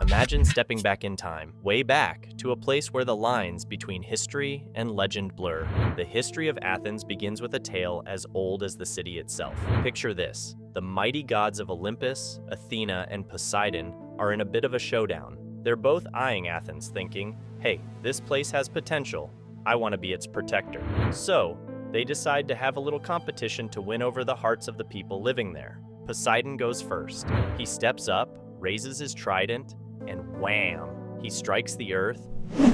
Imagine stepping back in time, way back, to a place where the lines between history and legend blur. The history of Athens begins with a tale as old as the city itself. Picture this. The mighty gods of Olympus, Athena, and Poseidon are in a bit of a showdown. They're both eyeing Athens thinking, hey, this place has potential. I want to be its protector. So, they decide to have a little competition to win over the hearts of the people living there. Poseidon goes first. He steps up, raises his trident, and wham! He strikes the earth.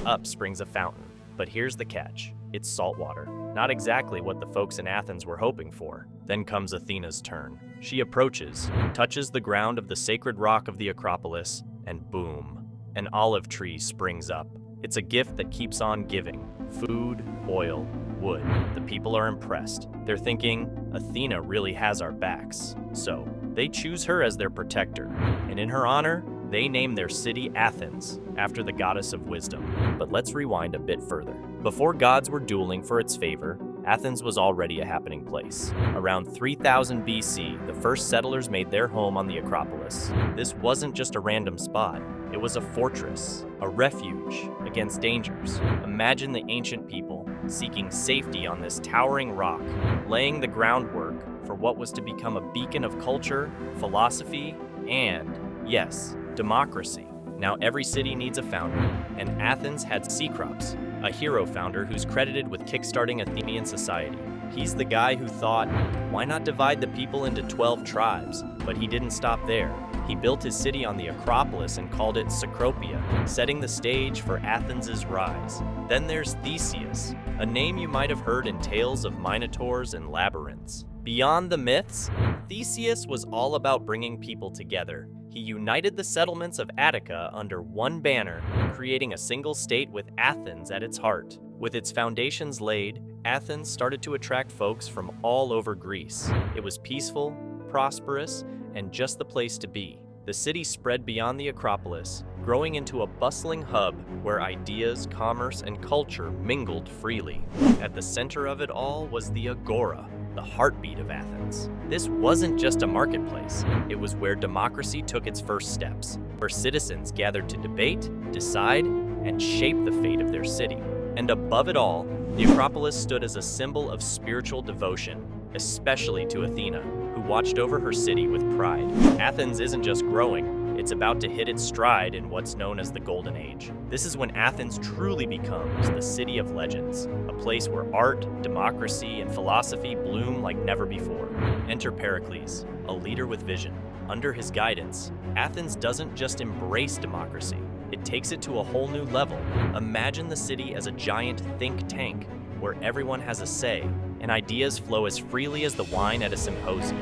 Up springs a fountain. But here's the catch. It's salt water. Not exactly what the folks in Athens were hoping for. Then comes Athena's turn. She approaches, touches the ground of the sacred rock of the Acropolis, and boom, an olive tree springs up. It's a gift that keeps on giving. Food, oil, wood. The people are impressed. They're thinking, Athena really has our backs. So, they choose her as their protector. And in her honor, they name their city Athens, after the goddess of wisdom. But let's rewind a bit further. Before gods were dueling for its favor, Athens was already a happening place. Around 3000 BC, the first settlers made their home on the Acropolis. This wasn't just a random spot. It was a fortress, a refuge against dangers. Imagine the ancient people seeking safety on this towering rock, laying the groundwork for what was to become a beacon of culture, philosophy, and, yes, democracy. Now every city needs a founder, and Athens had Cecrops, a hero founder who's credited with kickstarting Athenian society. He's the guy who thought, why not divide the people into 12 tribes? But he didn't stop there. He built his city on the Acropolis and called it Cecropia, setting the stage for Athens' rise. Then there's Theseus, a name you might have heard in tales of minotaurs and labyrinths. Beyond the myths, Theseus was all about bringing people together. He united the settlements of Attica under one banner, creating a single state with Athens at its heart. With its foundations laid, Athens started to attract folks from all over Greece. It was peaceful, prosperous, and just the place to be. The city spread beyond the Acropolis, growing into a bustling hub where ideas, commerce, and culture mingled freely. At the center of it all was the Agora, the heartbeat of Athens. This wasn't just a marketplace. It was where democracy took its first steps, where citizens gathered to debate, decide, and shape the fate of their city. And above it all, the Acropolis stood as a symbol of spiritual devotion, especially to Athena, who watched over her city with pride. Athens isn't just growing, it's about to hit its stride in what's known as the Golden Age. This is when Athens truly becomes the city of legends, a place where art, democracy, and philosophy bloom like never before. Enter Pericles, a leader with vision. Under his guidance, Athens doesn't just embrace democracy, it takes it to a whole new level. Imagine the city as a giant think tank, where everyone has a say, and ideas flow as freely as the wine at a symposium.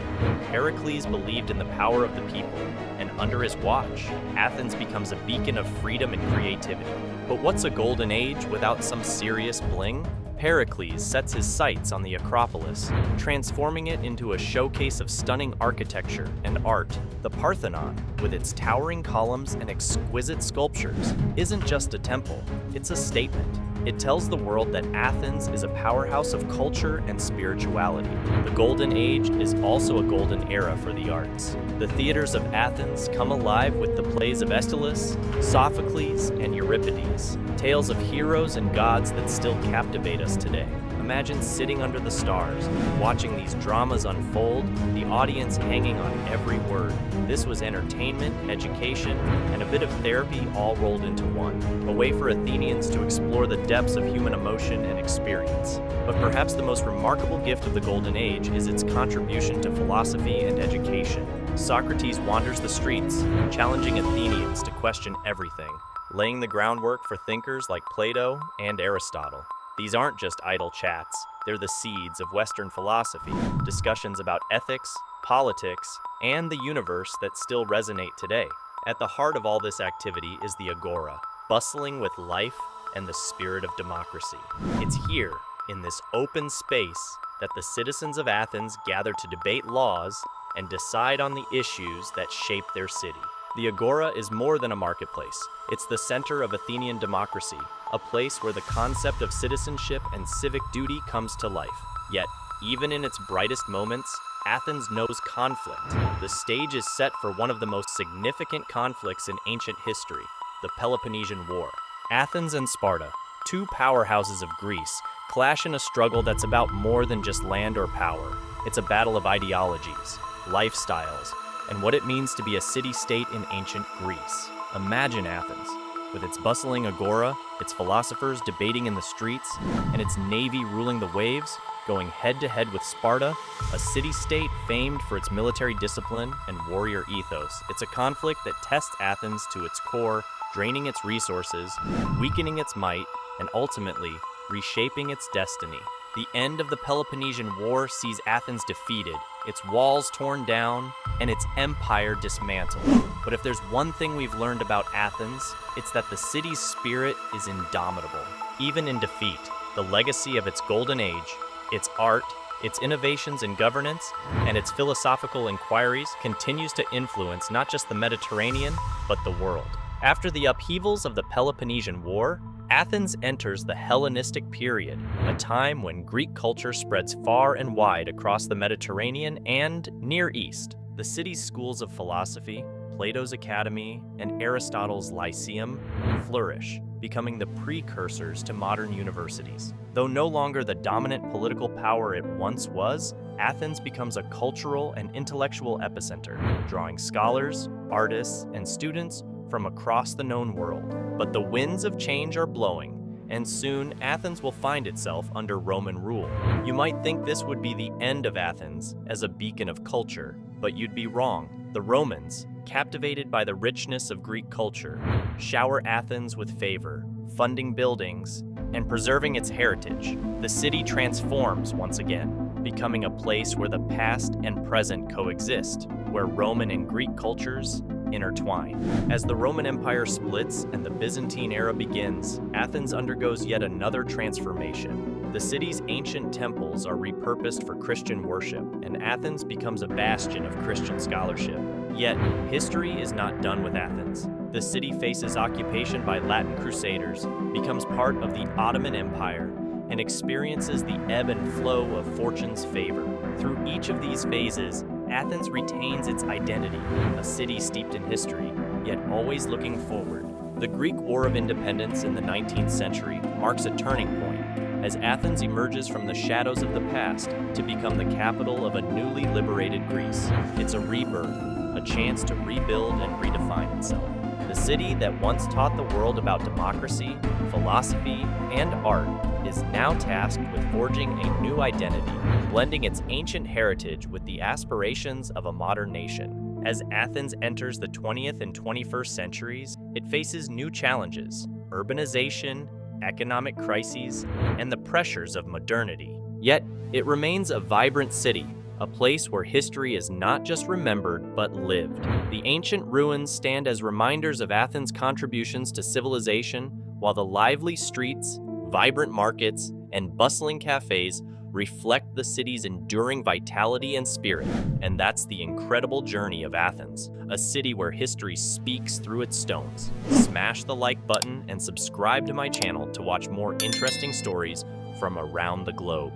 Pericles believed in the power of the people, and under his watch, Athens becomes a beacon of freedom and creativity. But what's a golden age without some serious bling? Pericles sets his sights on the Acropolis, transforming it into a showcase of stunning architecture and art. The Parthenon, with its towering columns and exquisite sculptures, isn't just a temple, it's a statement. It tells the world that Athens is a powerhouse of culture and spirituality. The Golden Age is also a golden era for the arts. The theaters of Athens come alive with the plays of Aeschylus, Sophocles, and Euripides, tales of heroes and gods that still captivate us today. Imagine sitting under the stars, watching these dramas unfold, the audience hanging on every word. This was entertainment, education, and a bit of therapy all rolled into one, a way for Athenians to explore the depths of human emotion and experience. But perhaps the most remarkable gift of the Golden Age is its contribution to philosophy and education. Socrates wanders the streets, challenging Athenians to question everything, laying the groundwork for thinkers like Plato and Aristotle. These aren't just idle chats, they're the seeds of Western philosophy, discussions about ethics, politics, and the universe that still resonate today. At the heart of all this activity is the Agora, bustling with life and the spirit of democracy. It's here, in this open space, that the citizens of Athens gather to debate laws and decide on the issues that shape their city. The Agora is more than a marketplace. It's the center of Athenian democracy, a place where the concept of citizenship and civic duty comes to life. Yet, even in its brightest moments, Athens knows conflict. The stage is set for one of the most significant conflicts in ancient history, the Peloponnesian War. Athens and Sparta, two powerhouses of Greece, clash in a struggle that's about more than just land or power. It's a battle of ideologies, lifestyles, and what it means to be a city-state in ancient Greece. Imagine Athens, with its bustling agora, its philosophers debating in the streets, and its navy ruling the waves, going head-to-head with Sparta, a city-state famed for its military discipline and warrior ethos. It's a conflict that tests Athens to its core, draining its resources, weakening its might, and ultimately reshaping its destiny. The end of the Peloponnesian War sees Athens defeated, its walls torn down, and its empire dismantled. But if there's one thing we've learned about Athens, it's that the city's spirit is indomitable. Even in defeat, the legacy of its golden age, its art, its innovations in governance, and its philosophical inquiries continues to influence not just the Mediterranean, but the world. After the upheavals of the Peloponnesian War, Athens enters the Hellenistic period, a time when Greek culture spreads far and wide across the Mediterranean and Near East. The city's schools of philosophy, Plato's Academy, and Aristotle's Lyceum flourish, becoming the precursors to modern universities. Though no longer the dominant political power it once was, Athens becomes a cultural and intellectual epicenter, drawing scholars, artists, and students from across the known world. But the winds of change are blowing, and soon Athens will find itself under Roman rule. You might think this would be the end of Athens as a beacon of culture, but you'd be wrong. The Romans, captivated by the richness of Greek culture, shower Athens with favor, funding buildings, and preserving its heritage. The city transforms once again, becoming a place where the past and present coexist, where Roman and Greek cultures intertwine. As the Roman Empire splits and the Byzantine era begins, Athens undergoes yet another transformation. The city's ancient temples are repurposed for Christian worship, and Athens becomes a bastion of Christian scholarship. Yet, history is not done with Athens. The city faces occupation by Latin crusaders, becomes part of the Ottoman Empire, and experiences the ebb and flow of fortune's favor. Through each of these phases, Athens retains its identity, a city steeped in history, yet always looking forward. The Greek War of Independence in the 19th century marks a turning point, as Athens emerges from the shadows of the past to become the capital of a newly liberated Greece. It's a rebirth, a chance to rebuild and redefine itself. The city that once taught the world about democracy, philosophy, and art is now tasked with forging a new identity, blending its ancient heritage with the aspirations of a modern nation. As Athens enters the 20th and 21st centuries, it faces new challenges: urbanization, economic crises, and the pressures of modernity. Yet, it remains a vibrant city, a place where history is not just remembered, but lived. The ancient ruins stand as reminders of Athens' contributions to civilization, while the lively streets, vibrant markets, and bustling cafes reflect the city's enduring vitality and spirit. And that's the incredible journey of Athens, a city where history speaks through its stones. Smash the like button and subscribe to my channel to watch more interesting stories from around the globe.